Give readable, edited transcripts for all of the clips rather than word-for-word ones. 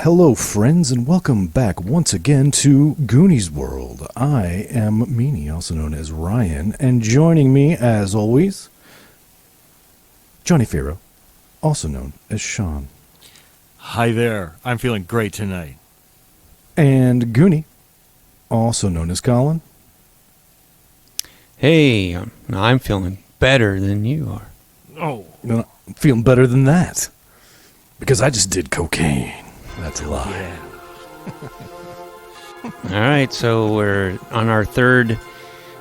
Hello, friends, and welcome back once again to Goonies World. I am Meanie, also known as Ryan, and joining me, as always, Johnny Firo, also known as Sean. Hi there. I'm feeling great tonight. And Goonie, also known as Colin. Hey, I'm feeling better than you are. Oh. I'm feeling better than that, because I just did cocaine. That's a lie. Yeah. All right, so we're on our third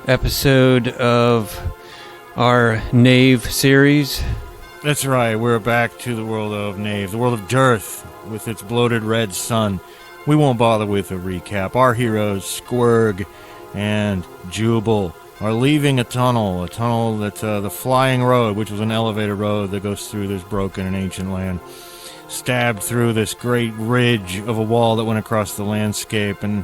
episode of our Knave series. That's right. We're back to the world of Knave, the world of Dearth, with its bloated red sun. We won't bother with a recap. Our heroes, Squirg and Jubal, are leaving a tunnel that the flying road, which was an elevated road that goes through this broken and ancient land, stabbed through this great ridge of a wall that went across the landscape, and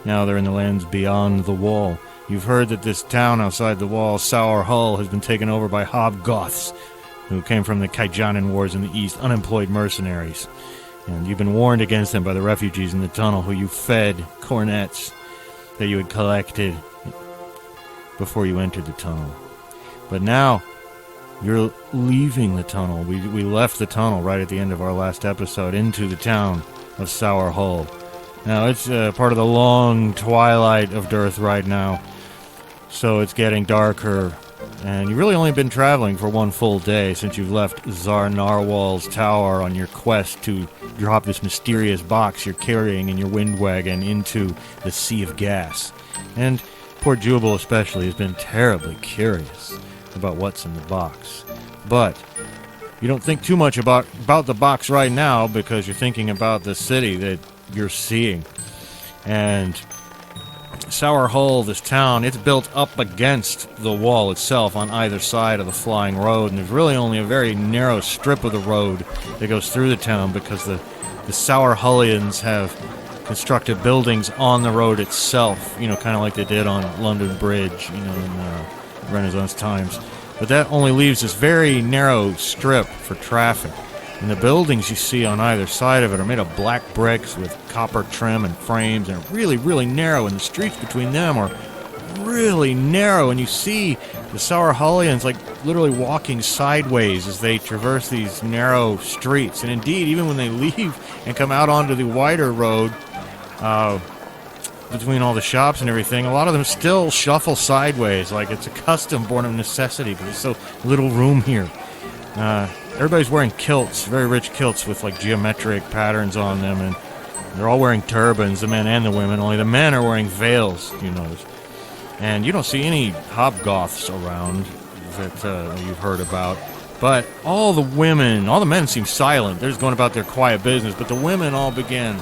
now they're in the lands beyond the wall. You've heard that this town outside the wall, Sour Hull, has been taken over by hobgoths, who came from the Kaijanan Wars in the east, unemployed mercenaries. And you've been warned against them by the refugees in the tunnel, who you fed cornets that you had collected before you entered the tunnel. But now you're leaving the tunnel. We left the tunnel right at the end of our last episode into the town of Sour Hull. Now, it's part of the long twilight of Dearth right now, so it's getting darker. And you've really only been traveling for one full day since you've left Zar Narwal's tower on your quest to drop this mysterious box you're carrying in your wind wagon into the sea of gas. And poor Jubal especially has been terribly curious about what's in the box. But you don't think too much about the box right now because you're thinking about the city that you're seeing. And Sour Hull, this town, it's built up against the wall itself on either side of the flying road, and there's really only a very narrow strip of the road that goes through the town because the Sour Hullians have constructed buildings on the road itself, kind of like they did on London Bridge, in Renaissance times. But that only leaves this very narrow strip for traffic. And the buildings you see on either side of it are made of black bricks with copper trim and frames, and are really, really narrow, and the streets between them are really narrow, and you see the Sour Hullians like literally walking sideways as they traverse these narrow streets. And indeed, even when they leave and come out onto the wider road, between all the shops and everything, a lot of them still shuffle sideways, like it's a custom born of necessity, but there's so little room here. Everybody's wearing kilts, very rich kilts with like geometric patterns on them, and they're all wearing turbans, the men and the women, only the men are wearing veils, you notice. And you don't see any hobgoths around that you've heard about. But all the men seem silent. They're just going about their quiet business, but the women all begin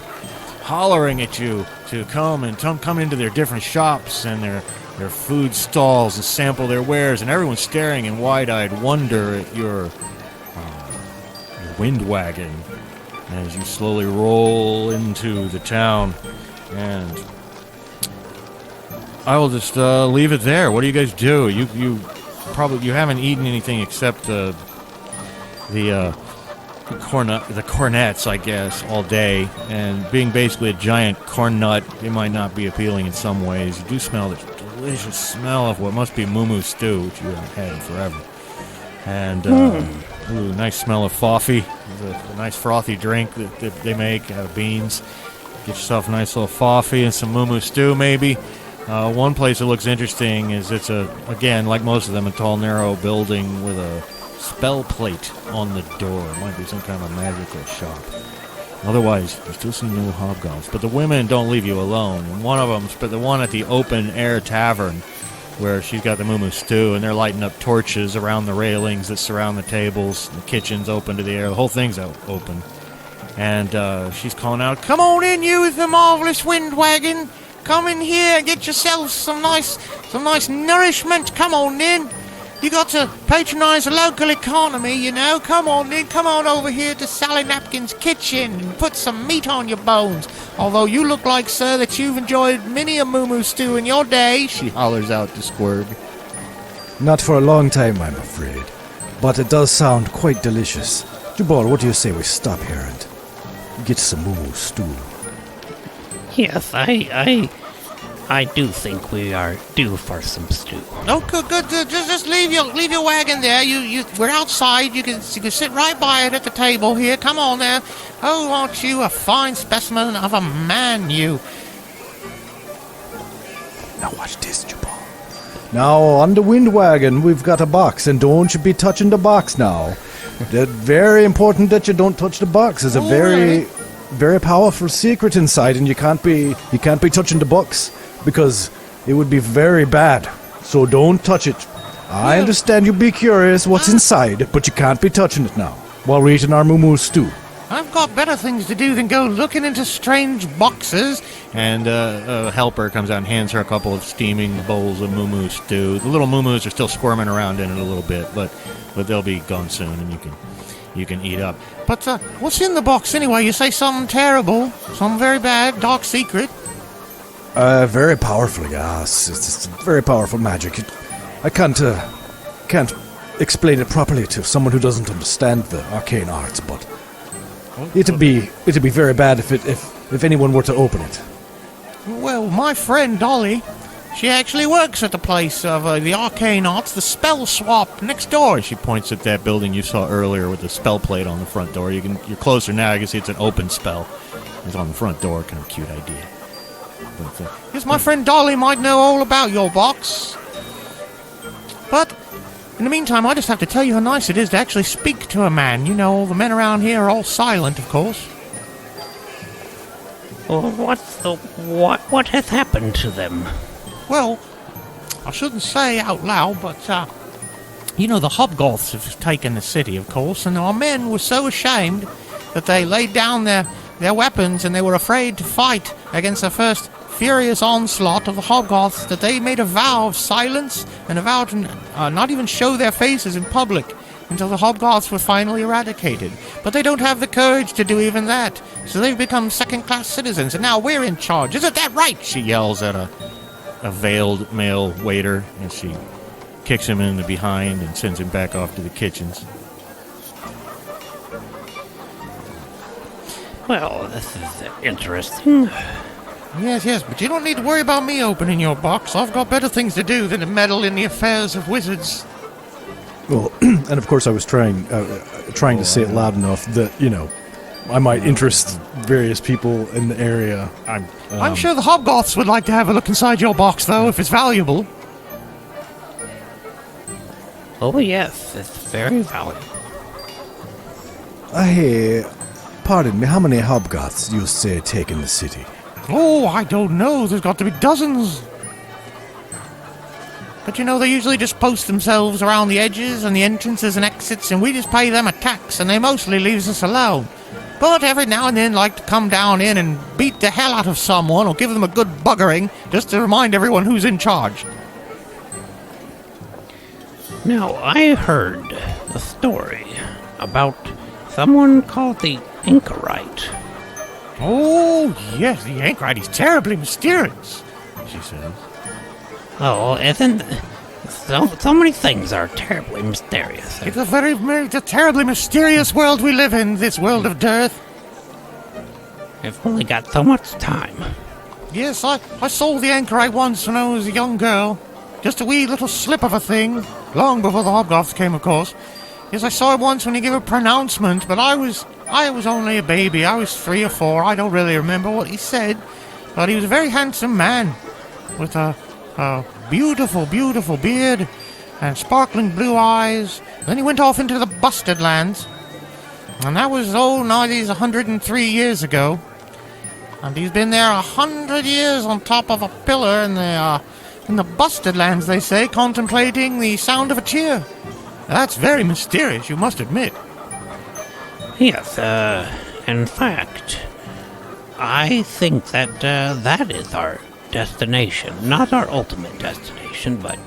hollering at you to come into their different shops and their food stalls and sample their wares, and everyone's staring in wide-eyed wonder at your wind wagon as you slowly roll into the town. And I will just leave it there. What do you guys do? You haven't eaten anything except the cornets, I guess, all day, and being basically a giant corn nut, it might not be appealing in some ways. You do smell this delicious smell of what must be moo stew, which you haven't had in forever. And nice smell of coffee, a nice frothy drink that they make out of beans. Get yourself a nice little coffee and some moo stew, maybe. One place that looks interesting is it's again, like most of them, a tall, narrow building with a spell plate on the door. It might be some kind of a magical shop. Otherwise, you still see no hobgoths. But the women don't leave you alone. And one of them's the one at the open-air tavern, where she's got the moo stew, and they're lighting up torches around the railings that surround the tables. The kitchen's open to the air. The whole thing's open. And she's calling out, "Come on in, you with the marvelous wind wagon. Come in here and get yourselves some nice nourishment. Come on in. You got to patronize the local economy, Come on in, come on over here to Sally Napkin's kitchen and put some meat on your bones. Although you look like, sir, that you've enjoyed many a moo stew in your day," she hollers out to Squirg. Not for a long time, I'm afraid, but it does sound quite delicious. Jubal, what do you say we stop here and get some moo stew. Yes, I do think we are due for some stew. Oh, good. Just leave your wagon there. We're outside. You can sit right by it at the table here. Come on there. Oh, aren't you a fine specimen of a man, you? Now watch this, Jubal. Now, on the wind wagon, we've got a box, and don't you be touching the box now. It's very important that you don't touch the box. It's a very, very powerful secret inside, and you can't be touching the box because it would be very bad. So don't touch it. I understand you be curious what's inside, but you can't be touching it now while we're eating our moo stew. I've got better things to do than go looking into strange boxes. And a helper comes out and hands her a couple of steaming bowls of moo stew. The little moo-moos are still squirming around in it a little bit, but they'll be gone soon, and you can eat up. But what's in the box anyway? You say something terrible, something very bad, dark secret. Very powerful, yes. It's very powerful magic. I can't explain it properly to someone who doesn't understand the arcane arts, but it'd be very bad if anyone were to open it. Well, my friend Dolly, she actually works at the place of the arcane arts, the spell swap next door. She points at that building you saw earlier with the spell plate on the front door. You're closer now. You can see it's an open spell. It's on the front door. Kind of cute idea. But, yes, my friend Dolly might know all about your box. But in the meantime, I just have to tell you how nice it is to actually speak to a man. You know, all the men around here are all silent, of course. Well, what has happened to them? Well, I shouldn't say out loud, but, you know, the hobgoths have taken the city, of course, and our men were so ashamed that they laid down their weapons and they were afraid to fight against the first furious onslaught of the hobgoths that they made a vow of silence and a vow to not even show their faces in public until the hobgoths were finally eradicated. But they don't have the courage to do even that, so they've become second-class citizens, and now we're in charge. Isn't that right? she yells at a veiled male waiter as she kicks him in the behind and sends him back off to the kitchens. Well, this is interesting. Yes, but you don't need to worry about me opening your box. I've got better things to do than to meddle in the affairs of wizards. Well, and of course I was trying to say it loud enough that, you know, I might interest various people in the area. I'm sure the hobgoths would like to have a look inside your box, though, if it's valuable. Oh, yes, it's very valuable. Hey, pardon me, how many hobgoths you say take in the city? Oh, I don't know. There's got to be dozens. But you know, they usually just post themselves around the edges and the entrances and exits, and we just pay them a tax, and they mostly leaves us alone. But every now and then like to come down in and beat the hell out of someone or give them a good buggering just to remind everyone who's in charge. Now, I heard a story about someone called the anchorite. Oh, yes, the anchorite is terribly mysterious, she says. Oh, isn't... So many things are terribly mysterious. It's a terribly mysterious world we live in, this world of dearth. I've only got so much time. Yes, I saw the anchorite once when I was a young girl. Just a wee little slip of a thing. Long before the hobgoths came, of course. Yes, I saw it once when he gave a pronouncement, but I was only a baby. I was 3 or 4. I don't really remember what he said. But he was a very handsome man with a beautiful, beautiful beard and sparkling blue eyes. Then he went off into the Busted Lands. And that was, these 103 years ago. And he's been there 100 years on top of a pillar in the Busted Lands, they say, contemplating the sound of a cheer. That's very mysterious, you must admit. Yes, in fact, I think that that is our destination. Not our ultimate destination, but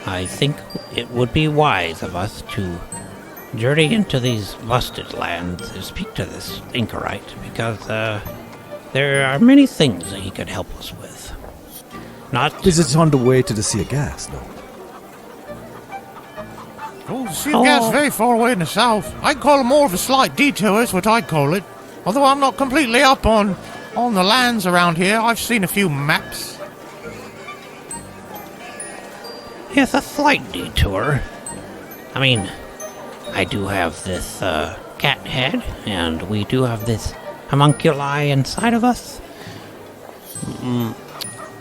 I think it would be wise of us to journey into these Busted Lands and speak to this anchorite, because there are many things that he could help us with. Not... Is it on the way to the Sea of Gas, though? Oh, the Sea of Gas is very far away in the south. I'd call it more of a slight detour, is what I'd call it. Although I'm not completely up on the lands around here, I've seen a few maps. Yes, a slight detour. I mean, I do have this cat head, and we do have this homunculi inside of us.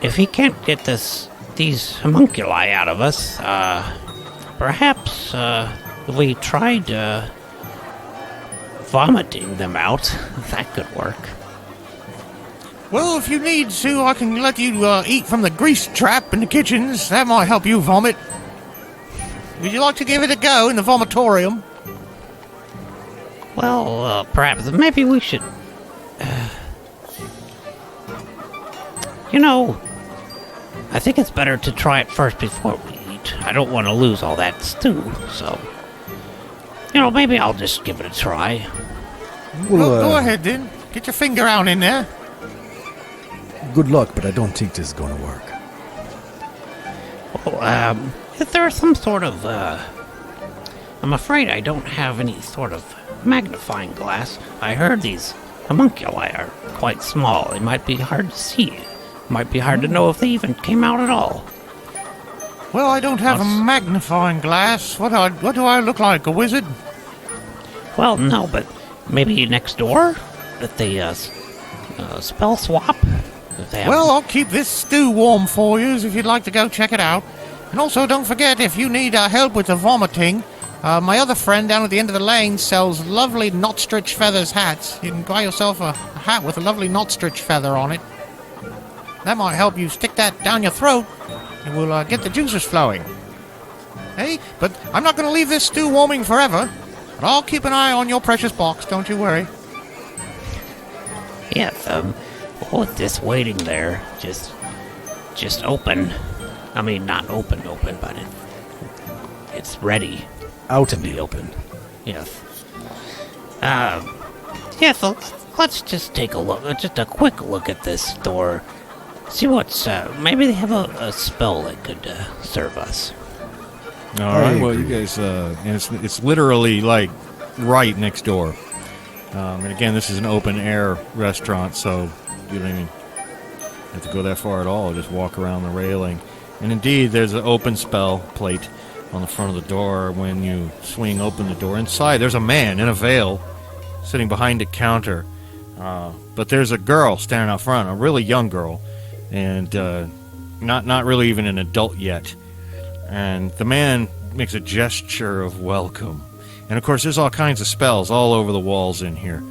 If he can't get these homunculi out of us, perhaps if we tried vomiting them out, that could work. Well, if you need to, I can let you eat from the grease trap in the kitchens. That might help you vomit. Would you like to give it a go in the vomitorium? Well, perhaps maybe we should. I think it's better to try it first before we eat. I don't want to lose all that stew, so. Maybe I'll just give it a try. Well, go ahead then. Get your finger out in there. Good luck, but I don't think this is going to work. Well, is there some sort of, I'm afraid I don't have any sort of magnifying glass. I heard these homunculi are quite small. They might be hard to see. Might be hard to know if they even came out at all. Well, I don't have a magnifying glass. What do I look like, a wizard? Well, no, but maybe next door? If they, spell swap? If they have... Well, I'll keep this stew warm for you if you'd like to go check it out. And also, don't forget, if you need help with the vomiting, my other friend down at the end of the lane sells lovely knotstitch feathers hats. You can buy yourself a hat with a lovely knotstitch feather on it. That might help you stick that down your throat. It will get the juices flowing. Hey, but I'm not going to leave this stew warming forever. But I'll keep an eye on your precious box, don't you worry. Yes, with this waiting there, just open. I mean, not open, but it's ready. Out in the open. Yes. So let's just take a look, just a quick look at this store. See what's, maybe they have a spell that could serve us. All right. Well, you guys, and it's literally like right next door. And again, this is an open air restaurant, so you don't even have to go that far at all. Just walk around the railing. And indeed, there's an open spell plate on the front of the door. When you swing open the door, inside there's a man in a veil sitting behind a counter. But there's a girl standing out front, a really young girl, and not really even an adult yet. And the man makes a gesture of welcome. And of course, there's all kinds of spells all over the walls in here.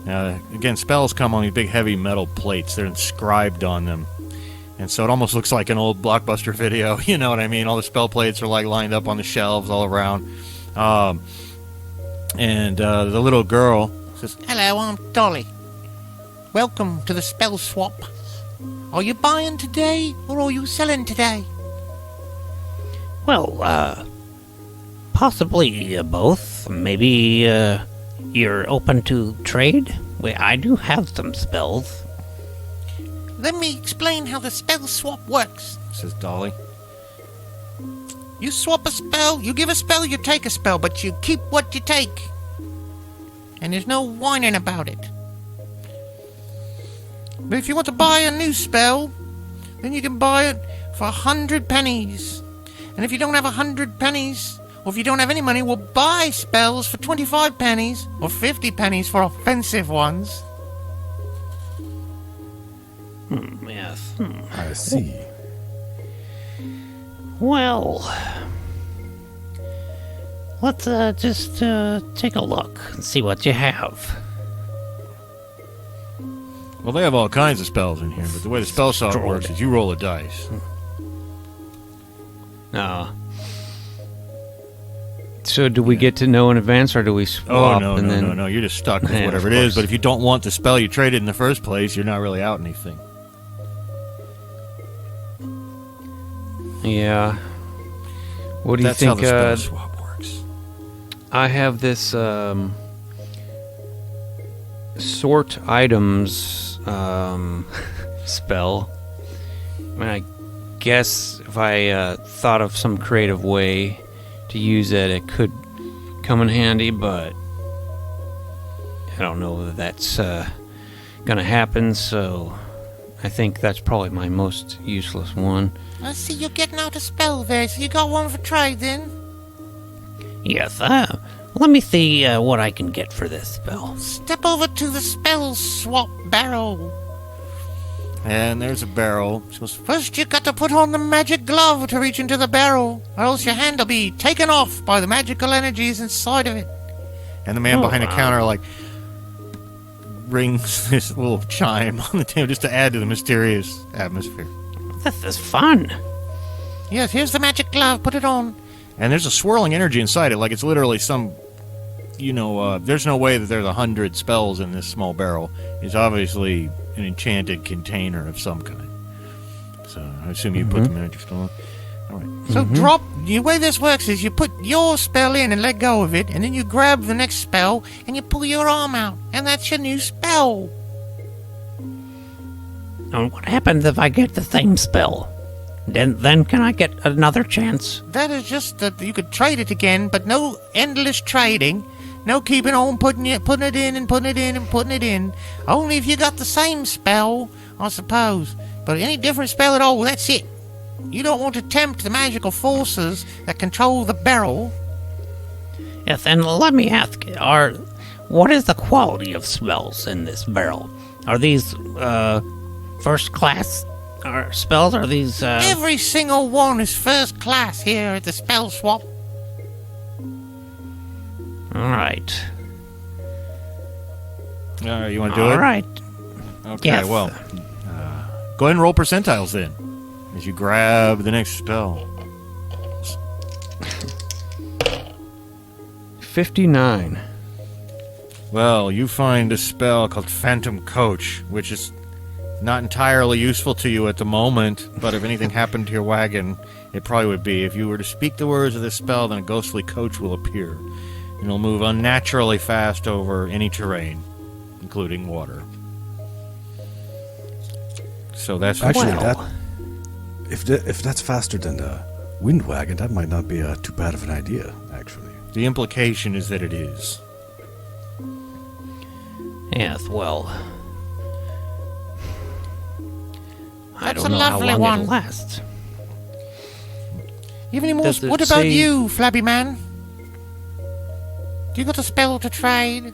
Again, spells come on these big heavy metal plates. They're inscribed on them. And so it almost looks like an old Blockbuster video. You know what I mean? All the spell plates are like lined up on the shelves all around. And the little girl says, Hello, I'm Dolly. Welcome to the spell swap. Are you buying today, or are you selling today? Well, possibly both. Maybe you're open to trade? I do have some spells. Let me explain how the spell swap works, says Dolly. You swap a spell, you give a spell, you take a spell, but you keep what you take. And there's no whining about it. But if you want to buy a new spell, then you can buy it for 100 pennies. And if you don't have 100 pennies, or if you don't have any money, we'll buy spells for 25 pennies, or 50 pennies for offensive ones. Yes. I see. Well, let's just take a look and see what you have. Well, they have all kinds of spells in here, but the way the spell shop works is you roll a dice. So do we get to know in advance, or do we swap? Oh, no. You're just stuck with whatever it is. But if you don't want the spell you traded in the first place, you're not really out anything. Yeah. What do you That's think? how the spell swap works. I have this sort items spell. I mean, I guess if I thought of some creative way to use it, it could come in handy, but I don't know if that's gonna happen, so I think that's probably my most useless one. I see you're getting out a spell there, so you got one for trade then? Yes, let me see what I can get for this spell. Step over to the spell swap barrel. And there's a barrel. She goes, First, you got to put on the magic glove to reach into the barrel, or else your hand will be taken off by the magical energies inside of it. and the man behind the counter, like, rings this little chime on the table just to add to the mysterious atmosphere. This is fun. Yes, here's the magic glove. Put it on. And there's a swirling energy inside it, like it's literally some, there's no way that there's 100 spells in this small barrel. It's obviously an enchanted container of some kind. So I assume you put the magic spell on. All right. So the way this works is you put your spell in and let go of it, and then you grab the next spell and you pull your arm out, and that's your new spell. And what happens if I get the same spell? Then can I get another chance? That is just that you could trade it again, but no endless trading. No keeping on putting it in and putting it in and putting it in. Only if you got the same spell, I suppose. But any different spell at all, that's it. You don't want to tempt the magical forces that control the barrel. Yes, and let me ask, what is the quality of spells in this barrel? Are these first class spells? Are these Every single one is first class here at the spell swap. All right. You want to do it? All right. Okay, Yes. well, go ahead and roll percentiles then, as you grab the next spell. 59. Well, you find a spell called Phantom Coach, which is not entirely useful to you at the moment, but if anything happened to your wagon, it probably would be. If you were to speak the words of this spell, then a ghostly coach will appear. And it'll move unnaturally fast over any terrain, including water. So that's Actually, Well. if that's faster than the wind wagon, that might not be too bad of an idea, actually. the implication is that it is. Yes, well, I That's don't a know how lovely long one. it'll last. You have any more? Does it What about say- you, Flabby Man? Do you got a spell to trade?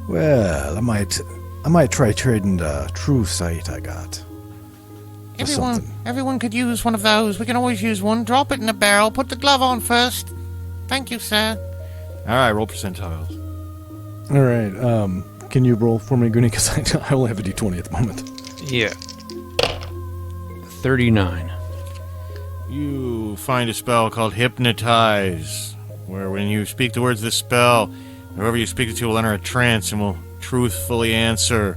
Well, I might try trading the true sight I got. For something. Everyone could use one of those. We can always use one. Drop it in the barrel. Put the glove on first. Thank you, sir. All right, roll percentiles. All right, can you roll for me, Goonie? Because I only have a d20 at the moment. Yeah. 39. You find a spell called Hypnotize, where when you speak the words of this spell, whoever you speak it to will enter a trance and will truthfully answer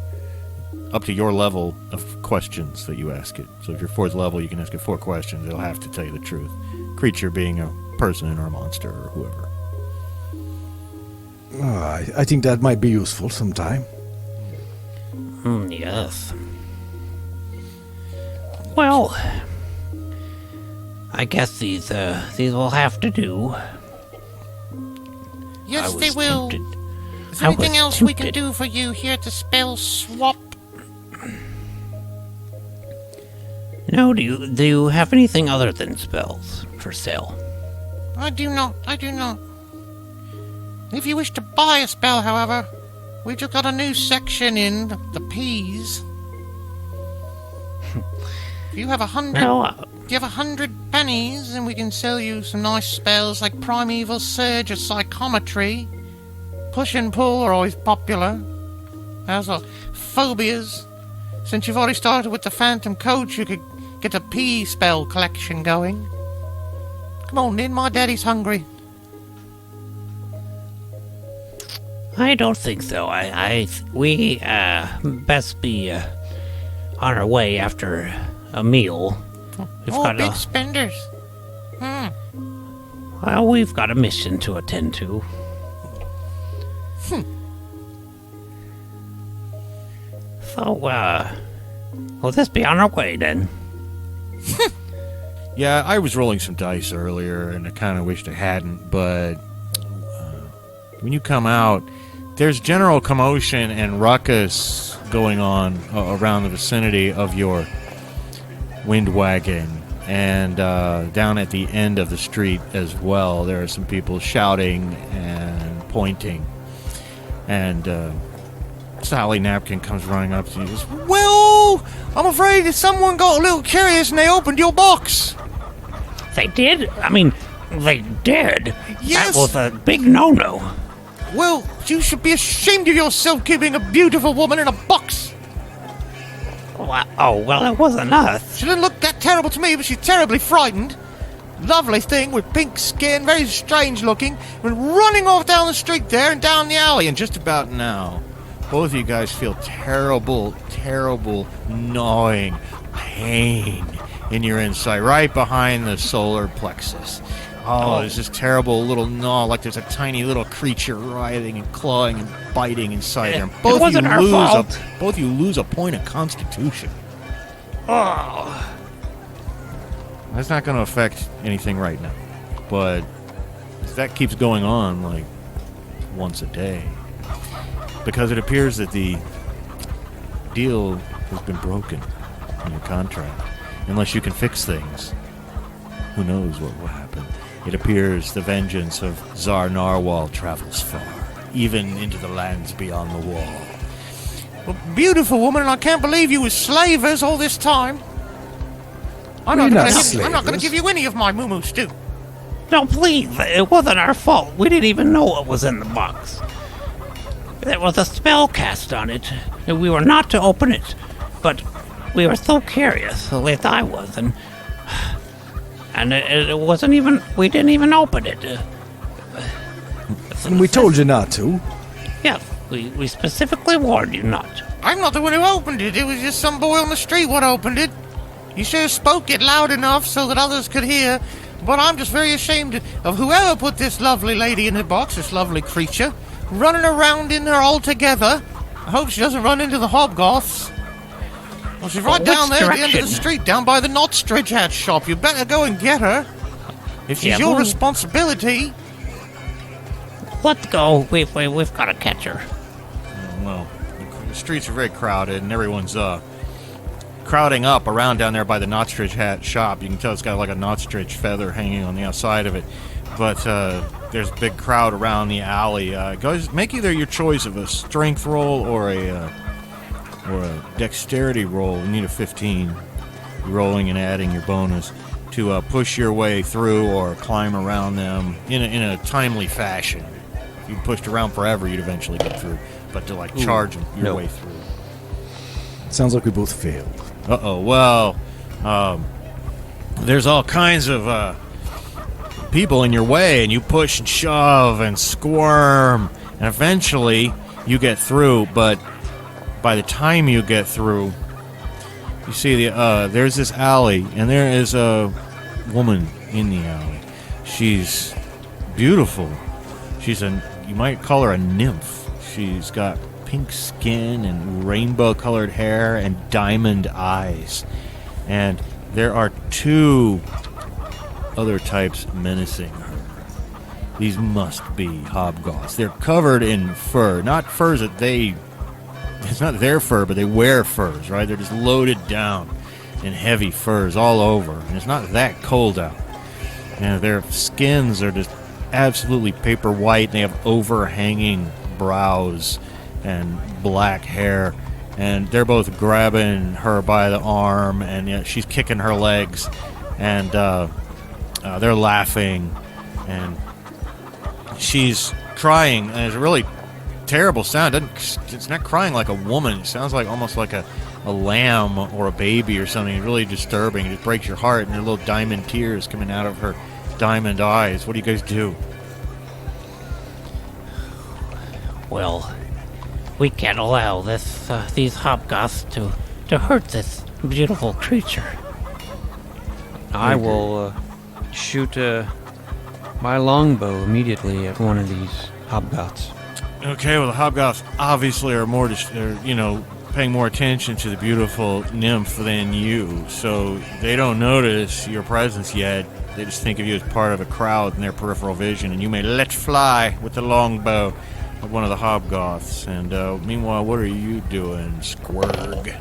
up to your level of questions that you ask it. So if you're 4th level, you can ask it 4 questions. It'll have to tell you the truth. Creature being a person or a monster or whoever. I think that might be useful sometime. Yes. Well, I guess these will have to do. Yes, I they was will. tempted. Is there I was anything else we can tempted. do for you here at the spell swap? No, do you have anything other than spells for sale? I do not. If you wish to buy a spell, however, we just got a new section in the P's. If you have 100, Well, if you have 100 pennies, and we can sell you some nice spells like Primeval Surge or Psychometry. Push and pull are always popular. As are phobias. Since you've already started with the Phantom Coach, you could get a P spell collection going. Come on in, my daddy's hungry. I don't think so. We best be on our way after a meal. We've got big spenders. we've got a mission to attend to. So, we'll just be on our way then. Yeah, I was rolling some dice earlier, and I kind of wished I hadn't, but when you come out, there's general commotion and ruckus going on around the vicinity of your wind wagon, and down at the end of the street as well. There are some people shouting and pointing, and Sally Napkin comes running up to you and says, Well, I'm afraid that someone got a little curious and they opened your box. They did? I mean, they did. Yes. That was a big no-no. Well, you should be ashamed of yourself keeping a beautiful woman in a box. Well, it wasn't us. She didn't look that terrible to me, but she's terribly frightened. Lovely thing with pink skin, very strange looking, went running off down the street there and down the alley. and just about now, both of you guys feel terrible, gnawing pain in your inside, right behind the solar plexus. Oh, there's this terrible little gnaw, like there's a tiny little creature writhing and clawing and biting inside there. And It wasn't our fault. both of you lose a point of constitution. Oh. That's not going to affect anything right now, but if that keeps going on like once a day, because it appears that the deal has been broken in your contract. Unless you can fix things, who knows what will happen. It appears the vengeance of Zar Narwal travels far, even into the lands beyond the wall. Well, beautiful woman, and I can't believe you were slavers all this time. I'm We're not not going to slavers. give you any of my moo stew. No, please. It wasn't our fault. We didn't even know what was in the box. There was a spell cast on it, and we were not to open it. But we were so curious, at least I was, and it wasn't even, we didn't even open it. And we told you not to. Yes, we specifically warned you not. I'm not the one who opened it. It was just some boy on the street what opened it. You should have spoke it loud enough so that others could hear. But I'm just very ashamed of whoever put this lovely lady in the box, this lovely creature, running around in there all together. I hope she doesn't run into the hobgoths. Well, she's right down there at the end of the street, down by the Knotstridge hat shop. You better go and get her. If she's your responsibility. Let's go. We've got to catch her. Well, the streets are very crowded, and everyone's crowding up around down there by the Knotstridge hat shop. You can tell it's got like a Knotstridge feather hanging on the outside of it. But there's a big crowd around the alley. Guys, make either your choice of a strength roll or a dexterity roll. You need a 15. Rolling and adding your bonus to push your way through or climb around them in a timely fashion. If you pushed around forever, you'd eventually get through. But to charge your way through. Sounds like we both failed. Uh-oh. Well, there's all kinds of people in your way, and you push and shove and squirm, and eventually you get through, but by the time you get through, you see there's this alley, and there is a woman in the alley. She's beautiful. You might call her a nymph. She's got pink skin and rainbow-colored hair and diamond eyes. And there are two other types menacing her. These must be hobgoths. They're covered in fur. Not furs that it's not their fur, but they wear furs, right? They're just loaded down in heavy furs all over. And it's not that cold out. And their skins are just absolutely paper white. They have overhanging brows and black hair, and they're both grabbing her by the arm, and she's kicking her legs, and they're laughing, and she's crying, and it's a really terrible sound. It's not crying like a woman. It sounds like almost like a lamb or a baby or something. It's really disturbing. It breaks your heart, and there are little diamond tears coming out of her diamond eyes. What do you guys do? Well, we can't allow these hobgoths to hurt this beautiful creature. I will shoot my longbow immediately at one of these hobgoths. Okay, well, the hobgoths obviously are more, paying more attention to the beautiful nymph than you, so they don't notice your presence yet. They just think of you as part of a crowd in their peripheral vision, and you may let fly with the longbow of one of the hobgoths. And meanwhile, what are you doing, Squirg?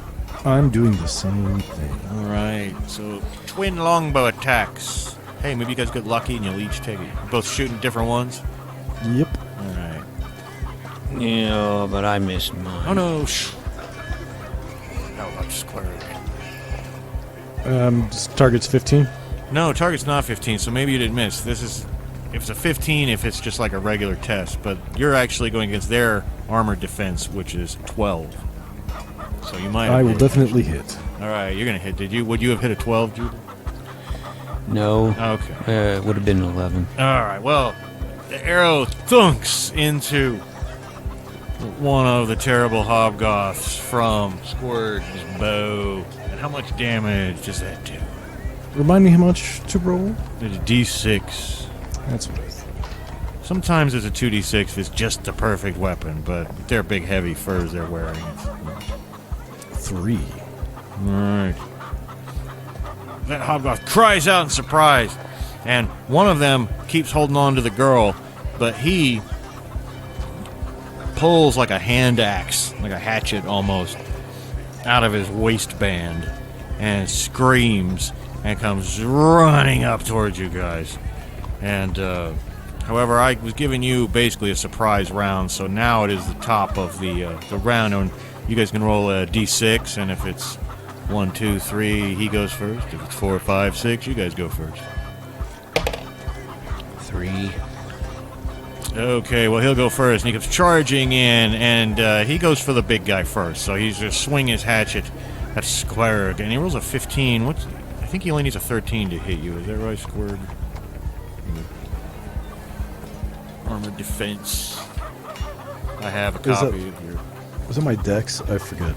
I'm doing the same thing. All right, so twin longbow attacks. Hey, maybe you guys get lucky and you'll each take it. You're both shooting different ones? Yep. All right. Yeah, but I missed mine. Oh, no. How about Squirg? Target's 15. No, target's not 15, so maybe you didn't miss. This is, if it's a 15, if it's just like a regular test, but you're actually going against their armored defense, which is 12. So you might have I will hit. definitely hit. All right, you're going to hit. Would you have hit a 12, Jubal? No. Okay. It would have been 11. All right, well, the arrow thunks into one of the terrible hobgoths from Squirg's bow. And how much damage does that do? Remind me how much to roll? It's a D6. That's what I thought. Sometimes it's a 2D6 if it's just the perfect weapon, but they're big, heavy furs they're wearing. 3. Alright. That hobgoth cries out in surprise, and one of them keeps holding on to the girl, but he pulls like a hand axe, like a hatchet almost, out of his waistband, and screams and comes running up towards you guys. And, however, I was giving you basically a surprise round, so now it is the top of the round, and you guys can roll a d6, and if it's 1, 2, 3, he goes first. If it's 4, 5, 6, you guys go first. 3. Okay, well, he'll go first, and he comes charging in, and he goes for the big guy first, so he's just swinging his hatchet at Squirg, and he rolls a 15. I think he only needs a 13 to hit you. Is that right, Squirg? Armored defense. I have a copy of your... Was it my dex? I forget.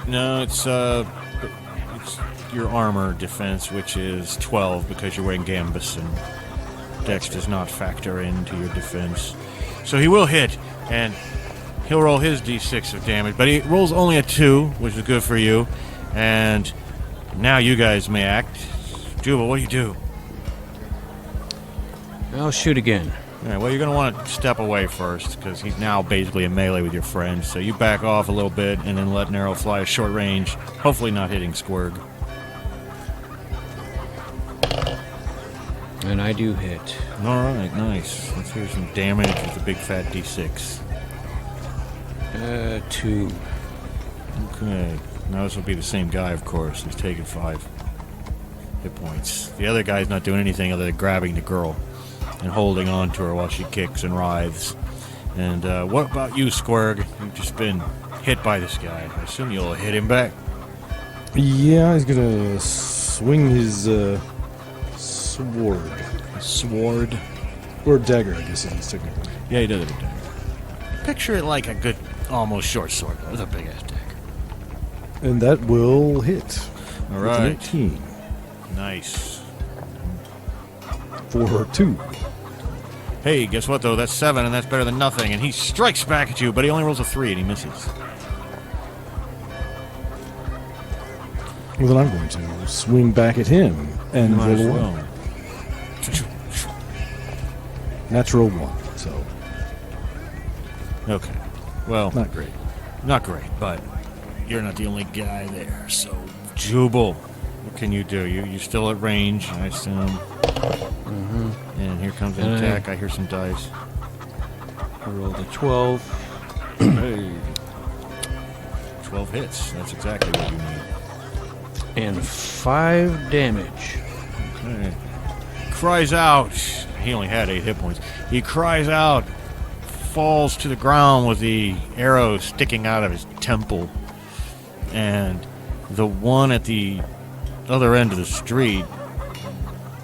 No, it's your armor defense, which is 12 because you're wearing gambus, and dex does not factor into your defense. So he will hit, and he'll roll his d6 of damage, but he rolls only a 2, which is good for you. And now you guys may act. Jubal, what do you do? I'll shoot again. All right, well, you're going to want to step away first, because he's now basically in melee with your friend. So you back off a little bit, and then let an arrow fly a short range, hopefully not hitting Squirg. And I do hit. All right, nice. Let's hear some damage with a big fat d6. 2. Okay, now this will be the same guy, of course. He's taking 5 hit points. The other guy's not doing anything other than grabbing the girl and holding on to her while she kicks and writhes. And what about you, Squirg? You've just been hit by this guy. I assume you'll hit him back. Yeah, he's gonna swing his sword. Sword? Or dagger, I guess it is technically. Yeah, he does have a dagger. Picture it like a good, almost short sword with a big ass dagger. And that will hit. All With an right. 18. Nice. For 2. Hey, guess what, though? That's 7, and that's better than nothing. And he strikes back at you, but he only rolls a 3, and he misses. Well, then I'm going to swing back at him and Might roll as a well. 1. Natural 1, so Okay. Well, not great. not great, but you're not the only guy there, so... Jubal, what can you do? You're still at range, I assume. Mm-hmm. And here comes an attack. I hear some dice. I rolled a 12. Hey. 12 hits. That's exactly what you need. And 5 damage. Okay. Cries out. He only had 8 hit points. He cries out, falls to the ground with the arrow sticking out of his temple. And the one at the other end of the street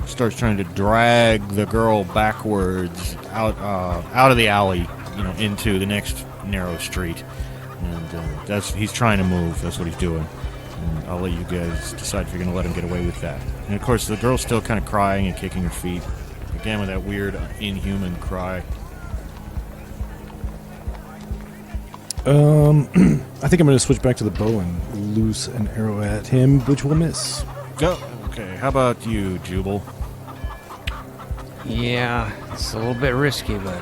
starts trying to drag the girl backwards out of the alley, into the next narrow street. And he's trying to move. That's what he's doing. And I'll let you guys decide if you're going to let him get away with that. And of course, the girl's still kind of crying and kicking her feet. Again, with that weird, inhuman cry. I think I'm going to switch back to the bow and loose an arrow at him, which will miss. Go. Okay, how about you, Jubal? Yeah, it's a little bit risky, but...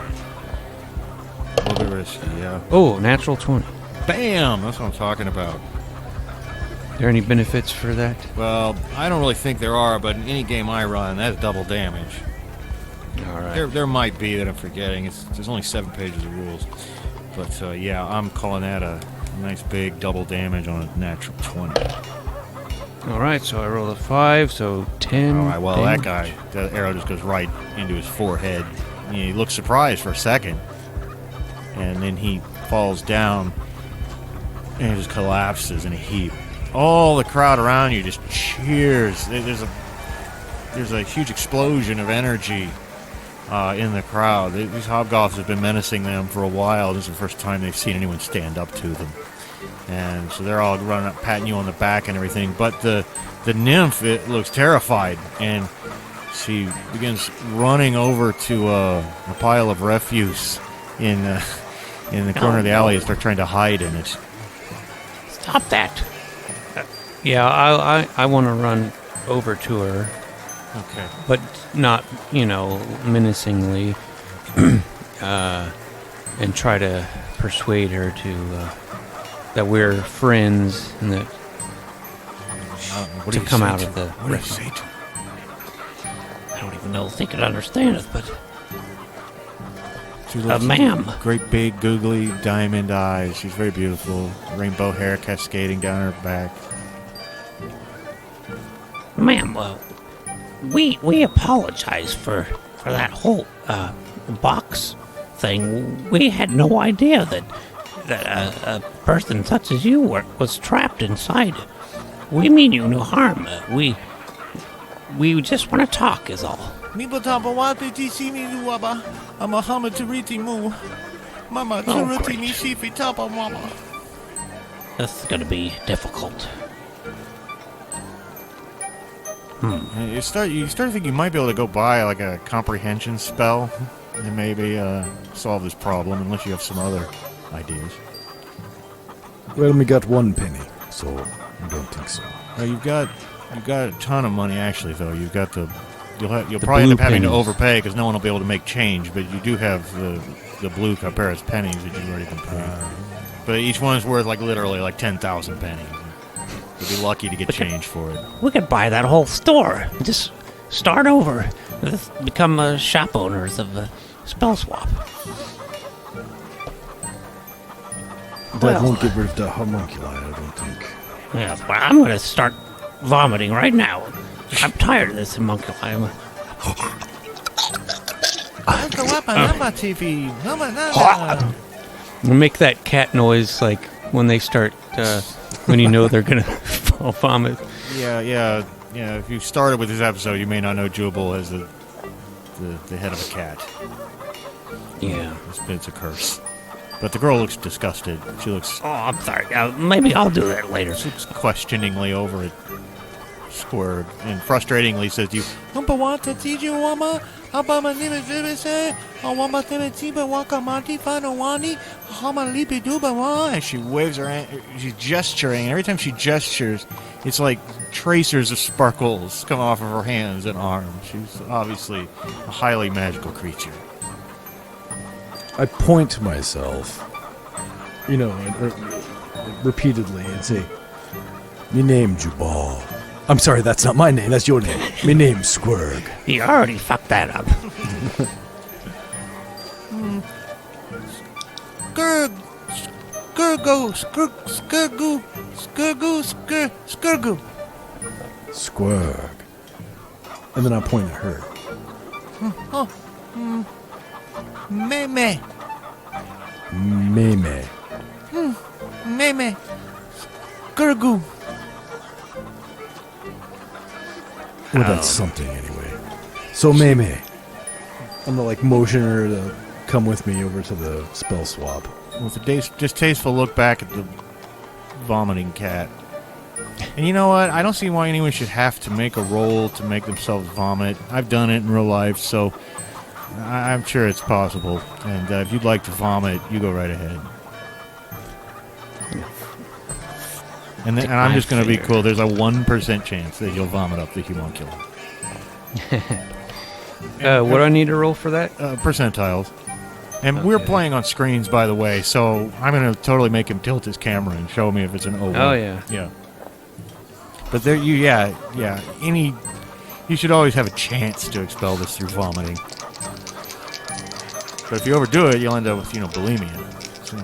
A little bit risky, yeah. Oh, natural 20. Bam! That's what I'm talking about. There any benefits for that? Well, I don't really think there are, but in any game I run, that's double damage. All right. There might be that I'm forgetting. There's only 7 pages of rules. But, yeah, I'm calling that a nice big double damage on a natural 20. All right, so I rolled a 5, so 10. All right, well, damage. that guy, that arrow just goes right into his forehead. He looks surprised for a second. And then he falls down and just collapses in a heap. All the crowd around you just cheers. There's a huge explosion of energy in the crowd. These hobgoths have been menacing them for a while. This is the first time they've seen anyone stand up to them. And so they're all running up, patting you on the back and everything. But the nymph, it looks terrified, and she begins running over to a pile of refuse in the corner of the alley and start trying to hide in it. Stop that. Yeah, I want to run over to her, Okay. but not, menacingly, and try to persuade her to that we're friends and that What to do you come say out to of the. What do you say to I don't even know if they could understand us, but She looks ma'am. great big googly diamond eyes. She's very beautiful. Rainbow hair cascading down her back. Ma'am, we apologize for that whole box thing. We had no idea that a person such as you was trapped inside. We mean you no harm. We just want to talk, is all. Mibo tapa wate ti simi luaba. Ama hama turiti mu. Mama Oh, turiti great. ni sifi tapa mama. This is going to be difficult. And you start to think you might be able to go buy like a comprehension spell and maybe solve this problem, unless you have some other ideas. Well, we got 1 penny, so I don't think so. You've got a ton of money actually, though. You've got you'll The probably end up blue having to pennies. overpay because no one will be able to make change. But you do have the blue Caparis pennies that you've already been paying. But each one's worth literally 10,000 pennies. You'll be lucky to get change for it. We could buy that whole store. Just start over. Let's become shop owners of Spell Swap. That Well- won't get rid of the homunculi, I don't think. Yeah, well, I'm going to start vomiting right now. I'm tired of this homunculi. Anka wapa nama TV. Nama nana. Make that cat noise like when they start, when you know they're gonna fall vomit. Yeah. If you started with this episode, you may not know Jubal as the head of a cat. Yeah. It's a curse. But the girl looks disgusted. She looks Oh, I'm sorry. Maybe I'll do that later. questioningly over at Squirg and frustratingly says to you, Umpa wata tiju wama. Abama nime zibise. Awama teme tiba waka mati fano wani. Hama lipi duba wa. and she waves her hand. She's gesturing, and every time she gestures, it's like tracers of sparkles come off of her hands and arms. She's obviously a highly magical creature. I point to myself, repeatedly and say, "Me name Jubal." I'm sorry, that's not my name. That's your name. Me name Squirg. You already fucked that up. Skurgu. Squirg. And then I point at her. Meme. Meme. Meme. Skurgu. Well, that's something anyway. So Meme. I'm gonna motion her to come with me over to the spell swap. With a distasteful look back at the vomiting cat. And you know what? I don't see why anyone should have to make a roll to make themselves vomit. I've done it in real life, so I'm sure it's possible. And if you'd like to vomit, you go right ahead. And Stick I'm my just going to be finger. cool. There's a 1% chance that you'll vomit up the homunculus. What do I need to roll for that? Percentiles. And we're Okay. playing on screens, by the way, so I'm going to totally make him tilt his camera and show me if it's an over. Oh, yeah. Yeah. But there, yeah. You should always have a chance to expel this through vomiting. But if you overdo it, you'll end up with, bulimia. So,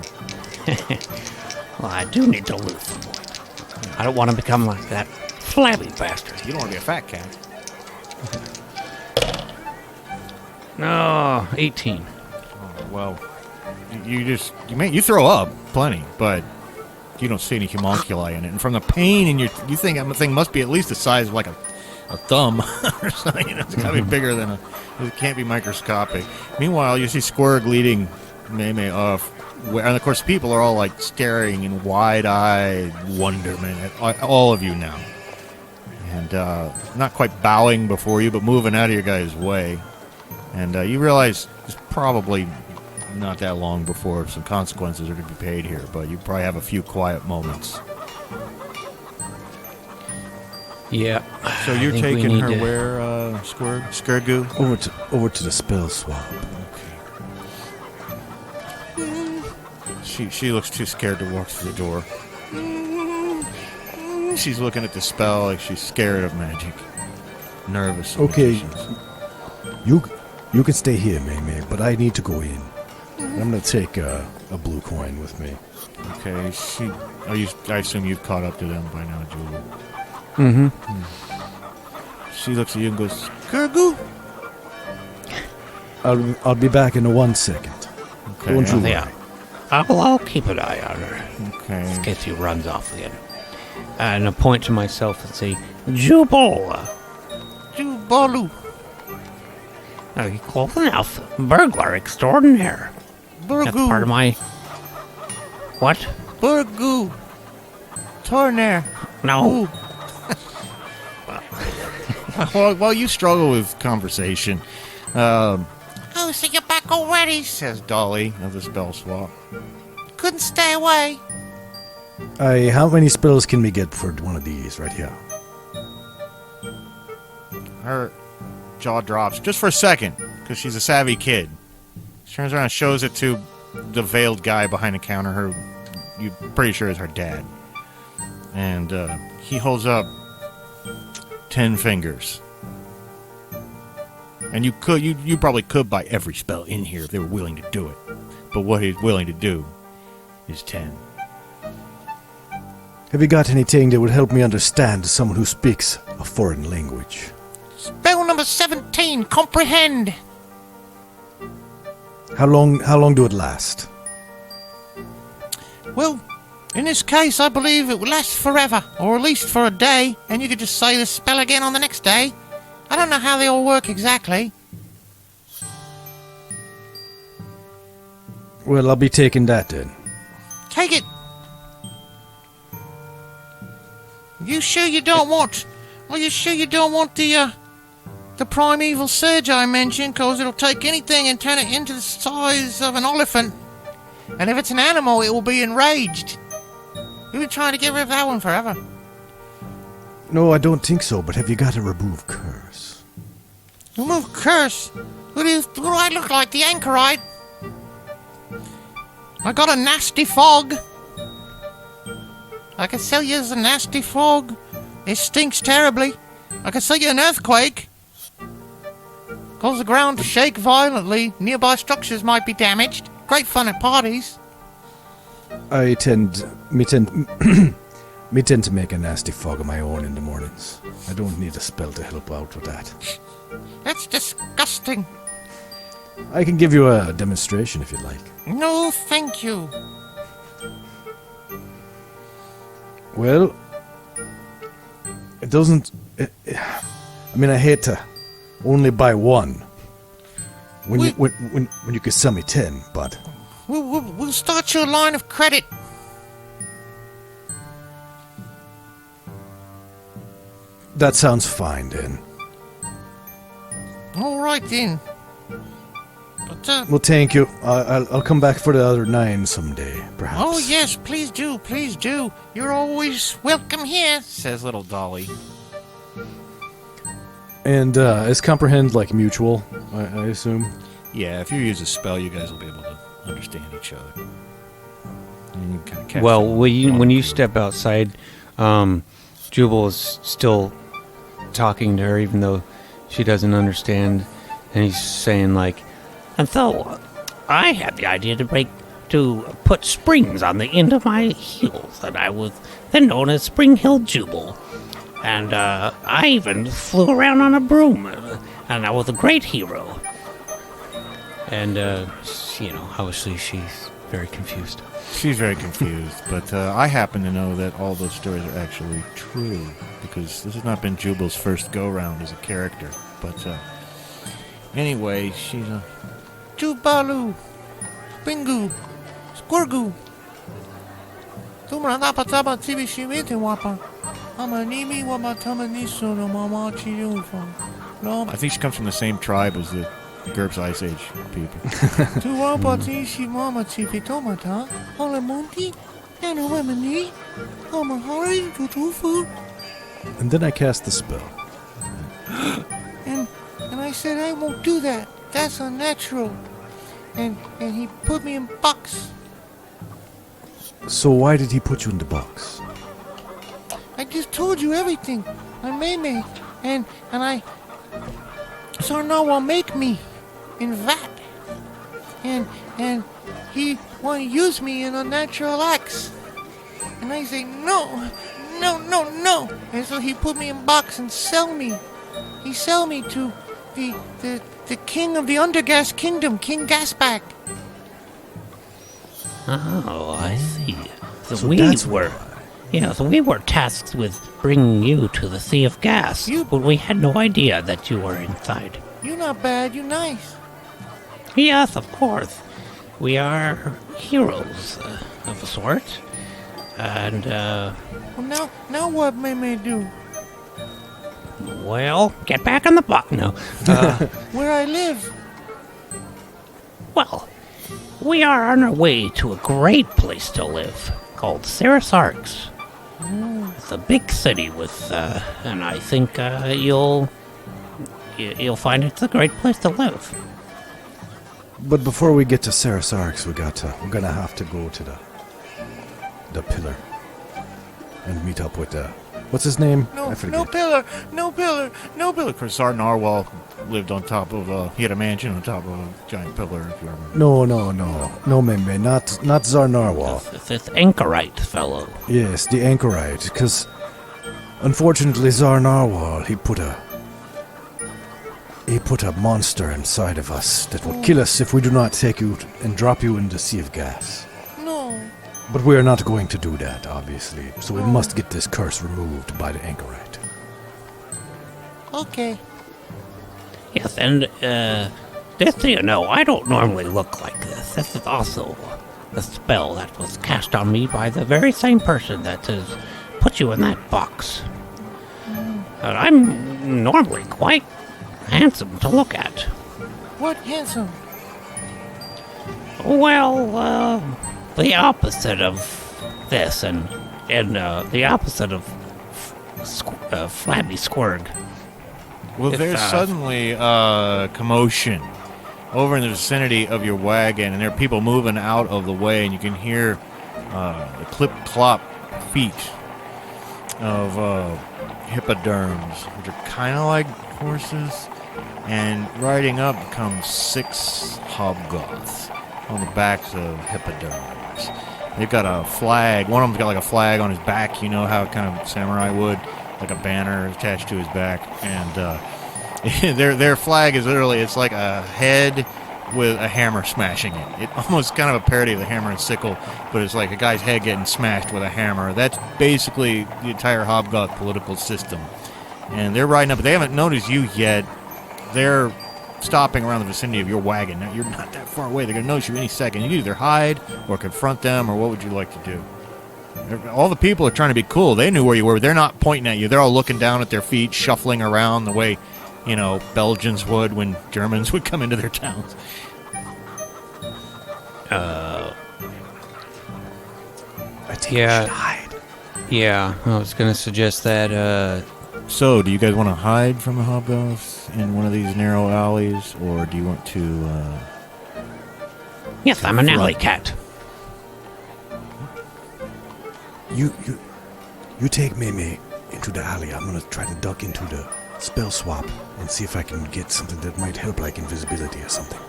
Well, I do need to lose some weight. I don't want to become like that flabby bastard. you don't want to be a fat cat. No, 18. Oh, well, you throw up plenty, but you don't see any homunculi in it. And from the pain in you think that thing must be at least the size of like a thumb or something. It's got to be bigger than it can't be microscopic. Meanwhile, you see Squirg leading Mei off. And of course, people are all like staring in wide-eyed wonderment at all of you now. And not quite bowing before you, but moving out of your guys' way. And you realize it's probably not that long before some consequences are to be paid here, but you probably have a few quiet moments. Yeah. So I you're think we taking need her to- where, Squirgu? Over to the spell swap. She looks too scared to walk through the door. She's looking at the spell like she's scared of magic. Nervous. Okay. magicians. You can stay here, May, but I need to go in. I'm gonna take a blue coin with me. Okay, I assume you've caught up to them by now, Julie. Mm-hmm. She looks at you and goes, Squirgu? I'll be back in 1 second. Okay. Don't you worry. Yeah. I'll keep an eye on her Okay. in case he runs off again. And I point to myself and say, Jubal! Jubalu. You close enough. Burglar extraordinaire. That's Burgu. part of my... What? Burgu. Tornair. No. Ooh. While you struggle with conversation, Oh, so you're back already? says Dolly of the spell swap. Couldn't stay away. How many spells can we get for one of these right here? Her jaw drops just for a second because she's a savvy kid. She turns around and shows it to the veiled guy behind the counter, who you're pretty sure is her dad. And he holds up 10 fingers. And you probably could buy every spell in here if they were willing to do it. But what he's willing to do is 10. Have you got anything that would help me understand someone who speaks a foreign language? Spell number 17, comprehend. How long do it last? Well, in this case, I believe it will last forever, or at least for a day, and you could just say the spell again on the next day. I don't know how they all work exactly. Well, I'll be taking that then. Take it. You sure you don't want... Well, you sure you don't want the primeval surge I mentioned, because it'll take anything and turn it into the size of an elephant. And if it's an animal, it will be enraged. We've been trying to get rid of that one forever. No, I don't think so, but have you got a remove curse? Remove curse? What do I look like, the anchorite? I got a nasty fog. I can sell you as a nasty fog. It stinks terribly. I can sell you an earthquake. Cause the ground to shake violently. Nearby structures might be damaged. Great fun at parties. Me tend to make a nasty fog of my own in the mornings. I don't need a spell to help out with that. That's disgusting. I can give you a demonstration if you'd like. No, thank you. Well, it doesn't... I mean, I hate to only buy one when you could sell me 10, but... We'll start your line of credit. That sounds fine, then. All right, then. But Well, thank you. I'll come back for the other 9 someday, perhaps. Oh, yes, please do, please do. You're always welcome here. Says little Dolly. And is comprehend like mutual? I assume. Yeah, if you use a spell, you guys will be able to understand each other. And you kind of catch Well, them. when you step outside, Jubal is still talking to her, even though she doesn't understand, and he's saying like, And so, I had the idea to put springs on the end of my heels, and I was then known as Spring Hill Jubal. And I even flew around on a broom, and I was a great hero. and obviously she's very confused. She's very confused, but I happen to know that all those stories are actually true, because this has not been Jubal's first go-round as a character. But anyway, she's a... Jubalu, Spingu, Squirgu. Tumra napa taba tibi shimete wapa. Ama nimi wama tama niso no mama chiyufa. No, I think she comes from the same tribe as the GURPS Ice Age people. tu wapa tishi mama tibi tomata. Hola munti, nanu wemani. Ama hari tutufu. And then I cast the spell. And I said I won't do that. That's unnatural. And he put me in box. So why did he put you in the box? I just told you everything. I'm Maymay. And I... Zar Narwal make me in vat. And he want to use me in unnatural acts. And I say, no. And so he put me in box and sell me. He sell me to the king of the Undergas Kingdom, King Gasback. Oh, I see. So, So we that's were... Yeah, so we were tasked with bringing you to the Sea of Gas, but we had no idea that you were inside. You not bad, you nice. Yes, of course. We are heroes of a sort. And, Well, now what Maymay do? well, get back on the box. No. Where I live? Well, we are on our way to a great place to live called Sarasarx. It's a big city with, and I think you'll find it's a great place to live. But before we get to Sarasarx, we're gonna have to go to the pillar and meet up with the... What's his name? I No forget. pillar, no pillar. Of course, Zar Narwal lived on top of he had a mansion on top of a giant pillar, if you remember. No, Meme, not Zar Narwal. It's this anchorite fellow. Yes, the anchorite, because unfortunately Zar Narwal, he put a monster inside of us that will kill us if we do not take you and drop you in the Sea of Gas. No. But we are not going to do that, obviously, so we must get this curse removed by the anchorite. Okay. Yes, and just so you know, I don't normally look like this. This is also a spell that was cast on me by the very same person that has put you in that box. And I'm normally quite handsome to look at. What handsome? Well, the opposite of this, and the opposite of flabby Squirg. Well, If, there's suddenly commotion over in the vicinity of your wagon, and there are people moving out of the way, and you can hear the clip-clop feet of hippoderms, which are kind of like horses, and riding up comes 6 hobgoths on the backs of hippoderms. They've got a flag. One of them's got like a flag on his back, you know how kind of samurai would, like a banner attached to his back, and their flag is literally, it's like a head with a hammer smashing it. It almost kind of a parody of the hammer and sickle, but it's like a guy's head getting smashed with a hammer. That's basically the entire Hobgoth political system. And they're riding up, but they haven't noticed you yet. They're stopping around the vicinity of your wagon. Now, you're not that far away. They're going to notice you any second. You can either hide or confront them, or what would you like to do? All the people are trying to be cool. They knew where you were. They're not pointing at you. They're all looking down at their feet, shuffling around the way, Belgians would when Germans would come into their towns. I think Yeah. we should hide. Yeah, I was gonna suggest that. So, do you guys want to hide from the hobgoths in one of these narrow alleys, or do you want to? Yes, I'm an alley cat. You take Mimi into the alley. I'm gonna try to duck into the spell swap and see if I can get something that might help, like invisibility or something.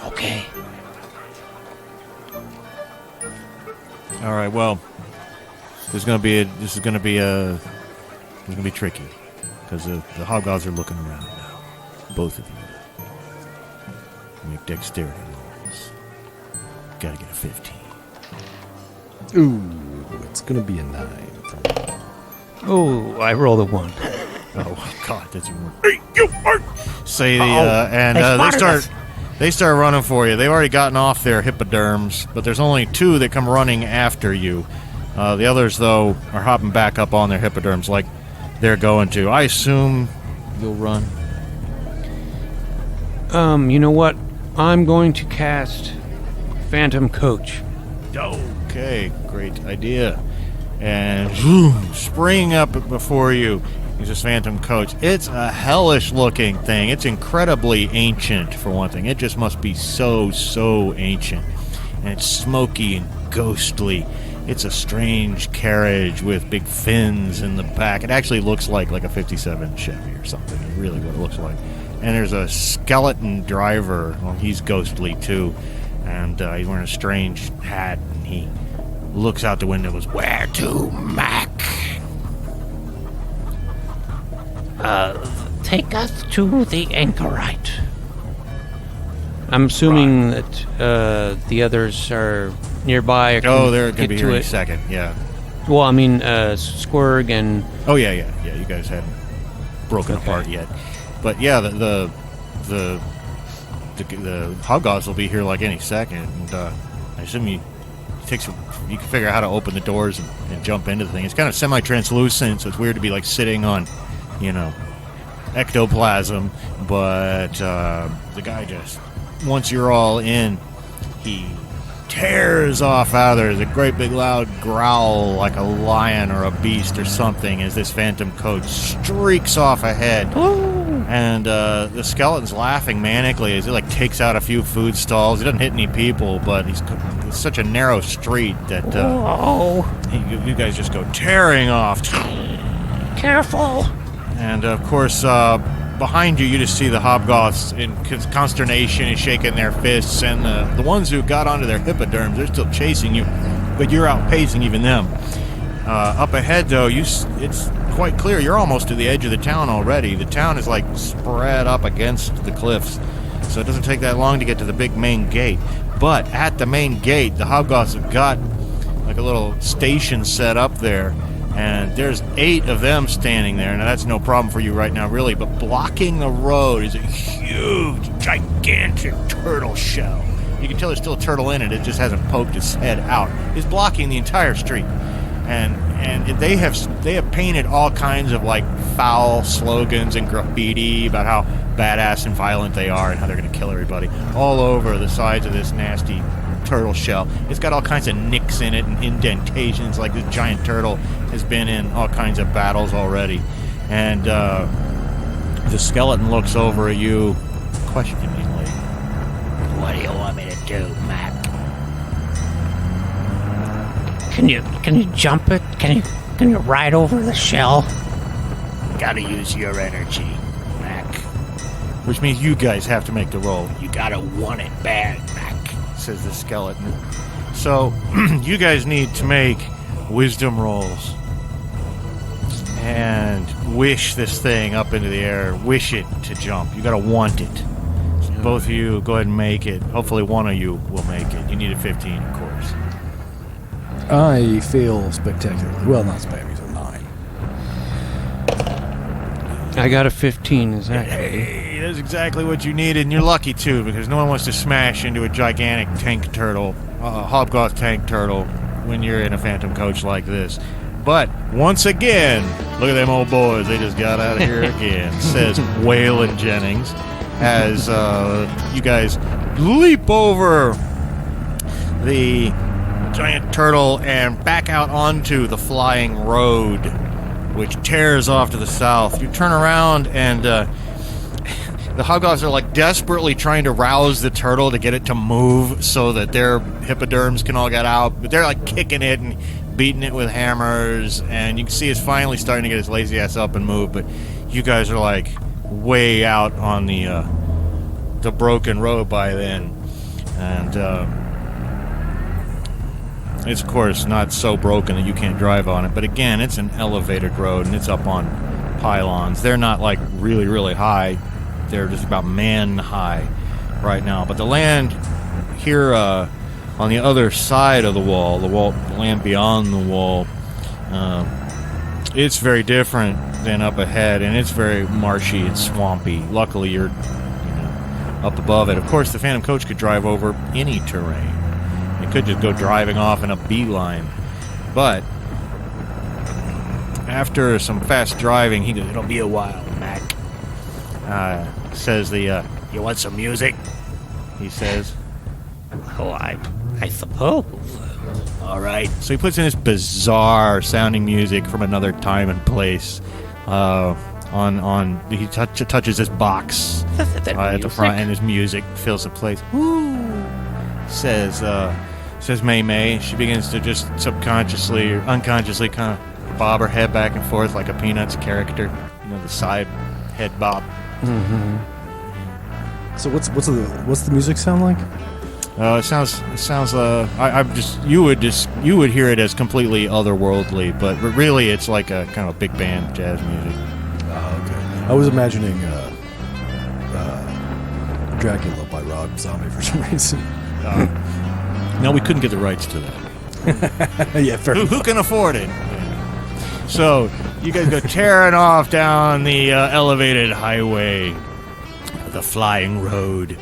Okay. All right. Well, this is gonna be tricky because the hobgoths are looking around now. Both of you. Make dexterity rolls. Gotta get a 15. Ooh, it's gonna be a 9 from me. Oh, I rolled a 1. Oh God, that's your word. Hey, you are. Say the and They they spotted start. us. They start running for you. They've already gotten off their hippoderms, but there's only 2 that come running after you. The others, though, are hopping back up on their hippoderms like they're going to. I assume you'll run. You know what? I'm going to cast Phantom Coach. Okay, great idea. And zoom, spring up before you is this phantom coach. It's a hellish-looking thing. It's incredibly ancient, for one thing. It just must be so ancient. And it's smoky and ghostly. It's a strange carriage with big fins in the back. It actually looks like a 57 Chevy or something. It's really what it looks like. And there's a skeleton driver. Well, he's ghostly, too. And he's wearing a strange hat, and he looks out the window and goes, "Where to, Mac?" Take us to the anchorite. I'm assuming that the others are nearby. Or Oh, can they're going to get be to here in a it. second, yeah. Well, I mean, Squirg and Oh, yeah, you guys hadn't broken Okay. apart yet. But, yeah, the hobgoths will be here like any second. And I assume you can figure out how to open the doors and jump into the thing. It's kind of semi-translucent, so it's weird to be like sitting on, ectoplasm. But the guy just, once you're all in, he tears off out of there. There's a great big loud growl like a lion or a beast or something as this phantom coach streaks off ahead. And the skeleton's laughing manically as it takes out a few food stalls. He doesn't hit any people, but it's such a narrow street that you guys just go tearing off. Careful. And of course, behind you, you just see the hobgoths in consternation and shaking their fists, and the ones who got onto their hippoderms, they're still chasing you, but you're outpacing even them. Up ahead, though, it's quite clear you're almost to the edge of the town already. The town is spread up against the cliffs, so it doesn't take that long to get to the big main gate. But at the main gate, the hobgoths have got a little station set up there. And there's 8 of them standing there. Now, that's no problem for you right now, really. But blocking the road is a huge, gigantic turtle shell. You can tell there's still a turtle in it. It just hasn't poked its head out. It's blocking the entire street. And they have painted all kinds of, foul slogans and graffiti about how badass and violent they are and how they're going to kill everybody all over the sides of this nasty turtle shell. It's got all kinds of nicks in it and indentations, like this giant turtle has been in all kinds of battles already. And the skeleton looks over at you questioningly. What do you want me to do, Mac? Can you jump it? Can you ride over the shell? Gotta use your energy, Mac. Which means you guys have to make the roll, You gotta want it bad, Mac. says the skeleton. So, you guys need to make wisdom rolls. And wish this thing up into the air. Wish it to jump. You gotta want it. So both of you, go ahead and make it. Hopefully one of you will make it. You need a 15, of course. I fail spectacularly. Well, not spectacularly, so 9. I got a 15. Exactly. Hey, that's exactly what you needed, and you're lucky too, because no one wants to smash into a gigantic tank turtle, hobgoth tank turtle, when you're in a phantom coach like this. But once again, look at them old boys, they just got out of here again, says Waylon Jennings, as you guys leap over the giant turtle and back out onto the flying road, which tears off to the south. You turn around and the hobgoths are like desperately trying to rouse the turtle to get it to move so that their hippoderms can all get out. But they're like kicking it and beating it with hammers, and you can see it's finally starting to get its lazy ass up and move. But you guys are like way out on the broken road by then, and it's of course not so broken that you can't drive on it. But again, it's an elevated road and it's up on pylons. They're not like really, really high. They're just about man high right now. But the land here on the other side of the land beyond the wall, it's very different than up ahead, and it's very marshy and swampy. Luckily, you're up above it. Of course, the Phantom Coach could drive over any terrain. It could just go driving off in a beeline. But after some fast driving, he goes, "It'll be a while, Mac." Says the, "You want some music?" He says. Oh, I suppose. All right. So he puts in this bizarre sounding music from another time and place. He touches this box at the front, and his music fills the place. Woo! Says May May. She begins to just subconsciously or unconsciously kind of bob her head back and forth like a Peanuts character. The side head bob. Mm-hmm. So what's the music sound like? It sounds. You would hear it as completely otherworldly, but really it's like a kind of big band jazz music. Oh, okay. I was imagining Dracula by Rob Zombie for some reason. No, we couldn't get the rights to that. Yeah, fair enough. Who can afford it? So you guys go tearing off down the elevated highway, the flying road,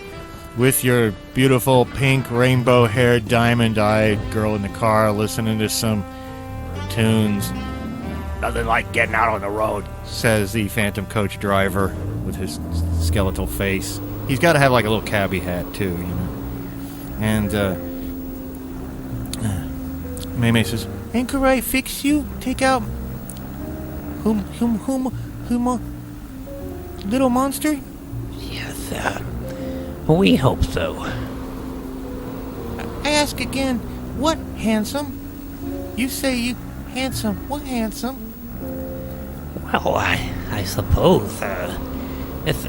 with your beautiful pink rainbow-haired, diamond-eyed girl in the car listening to some tunes. "Nothing like getting out on the road," says the Phantom Coach driver with his skeletal face. He's got to have like a little cabbie hat too, And May says, "Anchorite fix you? Take out whom, little monster?" Yes, we hope so. I ask again, what handsome? You say you handsome. What handsome? Well, I suppose, it's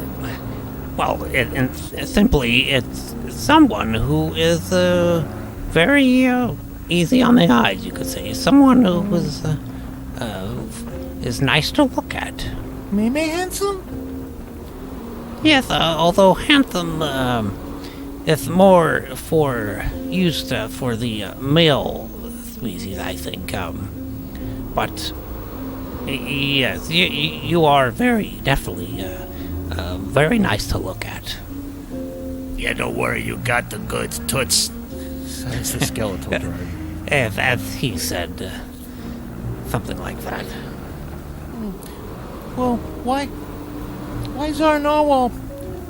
someone who is very easy on the eyes, you could say. Someone who is nice to look at. May handsome? Yes, although handsome is more used for the male species, I think. But yes, you are definitely very nice to look at. "Yeah, don't worry, you got the goods, toots," says the skeletal driver. As he said, something like that. Well, why Zar Narwal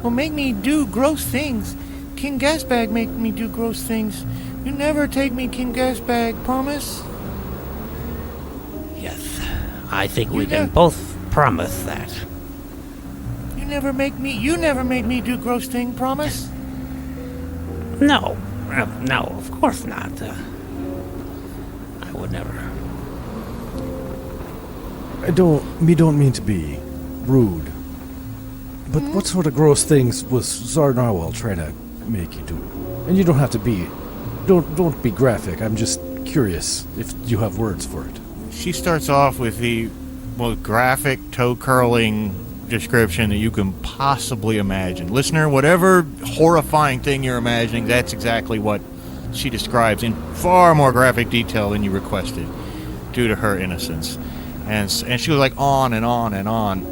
will make me do gross things? King Gasbag make me do gross things. You never take me, King Gasbag, promise? Yes, I think we can both promise that. You never make me do gross thing, promise? No, of course not. I would never. I don't mean to be rude, but what sort of gross things was Zar Narwal trying to make you do? And you don't have to be, don't be graphic. I'm just curious if you have words for it. She starts off with the most graphic, toe-curling description that you can possibly imagine. Listener, whatever horrifying thing you're imagining, that's exactly what she describes in far more graphic detail than you requested, due to her innocence. And she was like on and on and on.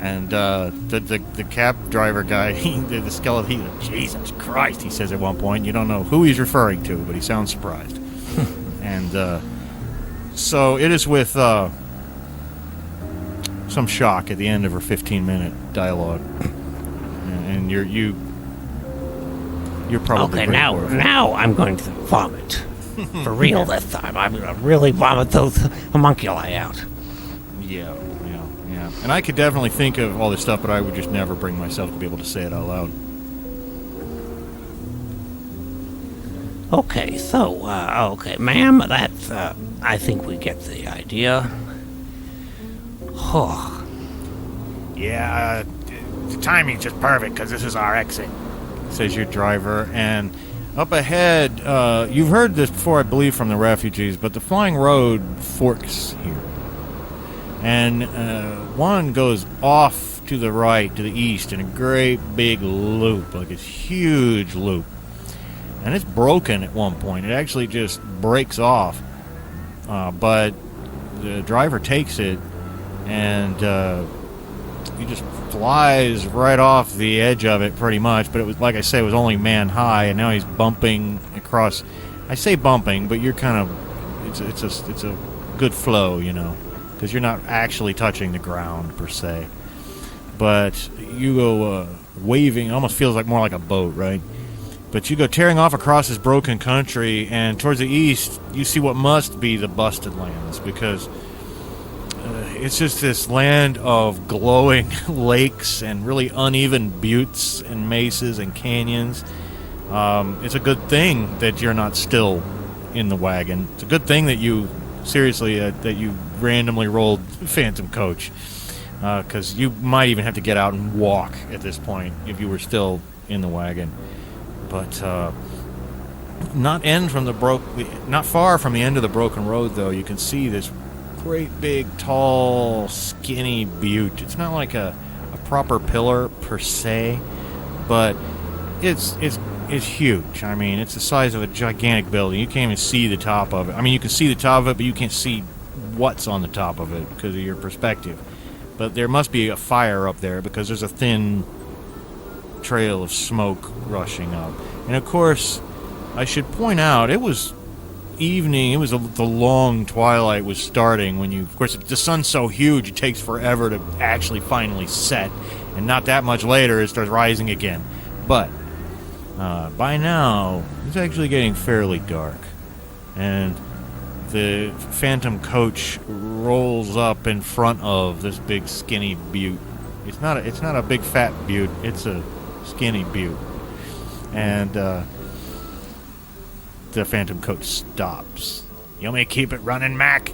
And the cab driver guy, the skeleton, Jesus Christ, he says at one point. You don't know who he's referring to, but he sounds surprised. And so it is with some shock at the end of her 15-minute dialogue. And You're probably Okay, pretty horrified. now I'm going to vomit. For real this time. I'm going to really vomit those homunculi out. Yeah. And I could definitely think of all this stuff, but I would just never bring myself to be able to say it out loud. Okay, so, ma'am, that's, I think we get the idea. Oh, Yeah, the timing's just perfect because this is our exit. Says your driver. And up ahead, you've heard this before, I believe, from the refugees, but the flying road forks here. And one goes off to the right, to the east, in a great big loop, like a huge loop. And it's broken at one point. It actually just breaks off. But the driver takes it, and he just flies right off the edge of it, pretty much. But it was, like I say, it was only man high, and now he's bumping across. I say bumping, but you're kind of. It's a good flow, you know, because you're not actually touching the ground per se. But you go waving. It almost feels like more like a boat, right? But you go tearing off across this broken country, and towards the east, you see what must be the busted lands, because it's just this land of glowing lakes and really uneven buttes and mesas and canyons. It's a good thing that you're not still in the wagon. It's a good thing that you, seriously, that you randomly rolled Phantom Coach, because you might even have to get out and walk at this point if you were still in the wagon. But not far from the end of the broken road, though, you can see this great big, tall, skinny butte. It's not like a proper pillar per se, but it's huge. I mean, it's the size of a gigantic building. You can't even see the top of it. I mean, you can see the top of it, but you can't see what's on the top of it because of your perspective. But there must be a fire up there because there's a thin trail of smoke rushing up. And of course, I should point out, it was evening. It was the long twilight was starting when of course, the sun's so huge it takes forever to actually finally set, and not that much later it starts rising again. But by now it's actually getting fairly dark, and the Phantom Coach rolls up in front of this big skinny butte. It's not a big fat butte, it's a skinny butte. And the Phantom Coach stops. You may keep it running, Mac.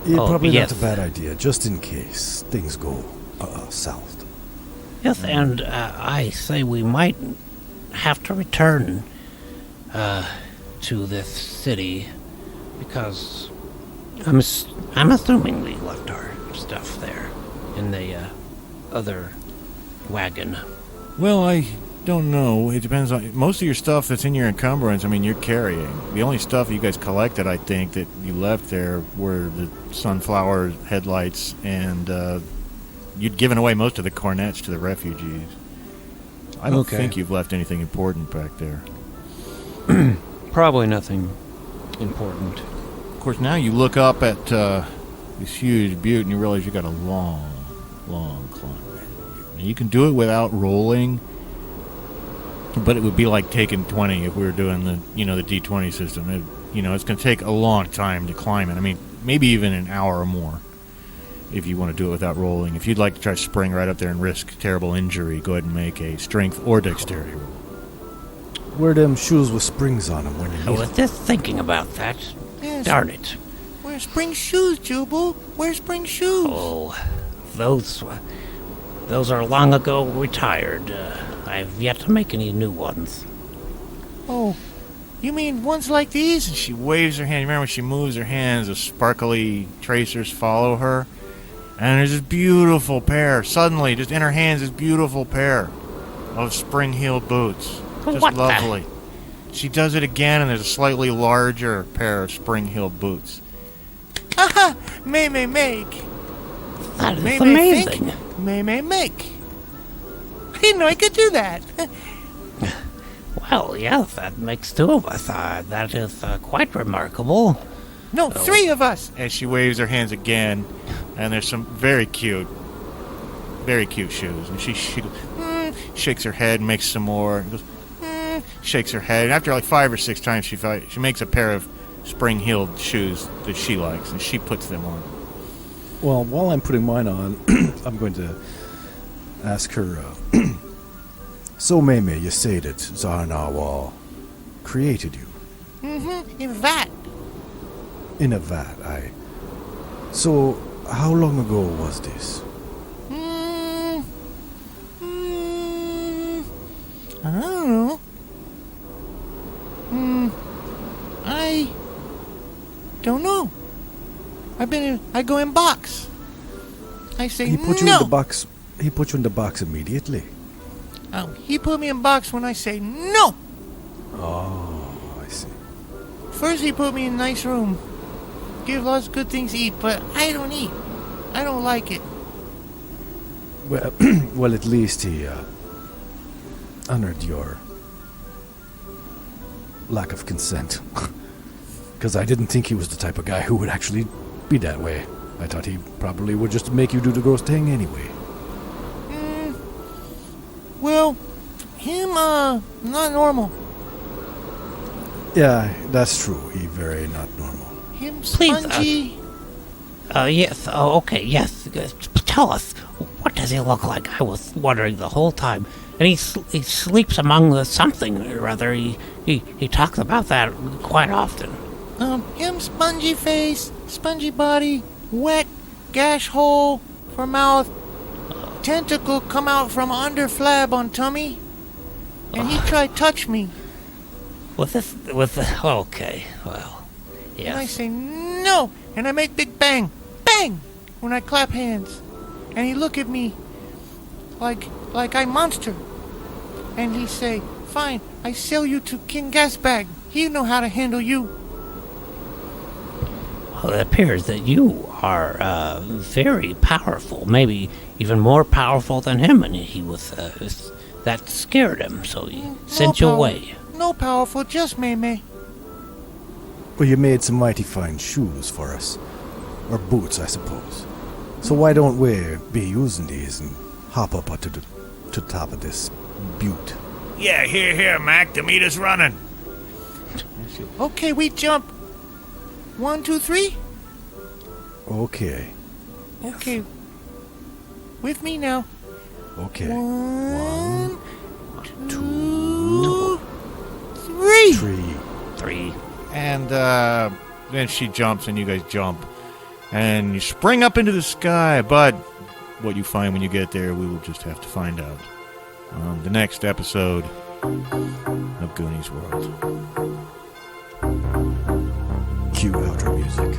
Probably yes. not a bad idea, just in case things go south. Yes, and I say we might have to return to this city because I'm assuming we left our stuff there in the other wagon. Well, I don't know. It depends on most of your stuff that's in your encumbrance. I mean, you're carrying. The only stuff you guys collected, I think, that you left there were the sunflower headlights, and you'd given away most of the cornets to the refugees. I don't think you've left anything important back there. Probably nothing important. Of course, now you look up at this huge butte and you realize you got a long, long climb. And you can do it without rolling, but it would be like taking 20 if we were doing the D20 system. It's going to take a long time to climb it. I mean, maybe even an hour or more if you want to do it without rolling. If you'd like to try to spring right up there and risk terrible injury, go ahead and make a strength or dexterity roll. Wear them shoes with springs on them when you I need was them. just thinking about that. Yes. Darn it. Where's spring shoes, Jubal? Where's spring shoes? Oh, those are long ago retired. I've yet to make any new ones. Oh, you mean ones like these? And she waves her hand. Remember when she moves her hands, the sparkly tracers follow her? And there's this beautiful pair. Suddenly, just in her hands, this beautiful pair of spring-heeled boots. Just What the- lovely. She does it again, and there's a slightly larger pair of spring-heeled boots. Haha! May make. That is May amazing. think. May make. I didn't know I could do that. Well, yes, that makes two of us. That is quite remarkable. No, 3 of us. As she waves her hands again, and there's some very cute shoes. And she shakes her head, makes some more. Goes, shakes her head. And after like 5 or 6 times, she makes a pair of spring-heeled shoes that she likes, and she puts them on. Well, while I'm putting mine on, I'm going to ask her, so Meme, you say that Zar Narwal created you? Mm-hmm, in vat. In a vat, aye. So, how long ago was this? I don't know. I don't know. I go in box. I say He put no. you in the box. He put you in the box immediately. He put me in box when I say no. Oh, I see. First he put me in a nice room. Give lots of good things to eat, but I don't eat. I don't like it. Well, well, at least he honored your lack of consent. Because I didn't think he was the type of guy who would actually be that way. I thought he probably would just make you do the gross thing anyway. Well, him, not normal. Yeah, that's true. He very not normal. Him Please, spongy. Yes. Oh, okay. Yes. Tell us, what does he look like? I was wondering the whole time. And he sleeps among the something or other. He talks about that quite often. Him spongy face, spongy body, wet, gash hole for mouth, tentacle come out from under flab on tummy, and he tried touch me. Okay, well, yes. And I say no, and I make big bang, bang, when I clap hands, and he look at me like I monster, and he say, fine, I sell you to King Gasbag. He know how to handle you. Well, it appears that you are very powerful, maybe even more powerful than him, and he was that scared him, so he sent you away. No powerful, just Meme. Well, you made some mighty fine shoes for us. Or boots, I suppose. So why don't we be using these and hop up to the top of this butte? Yeah, here, Mac. The meat is running. Okay, we jump. 1, 2, 3. Okay. Okay. With me now. Okay. 1, 2, 3. 3. And then she jumps and you guys jump. And you spring up into the sky, but what you find when you get there, we will just have to find out on the next episode of Goonies World. Cue outro music.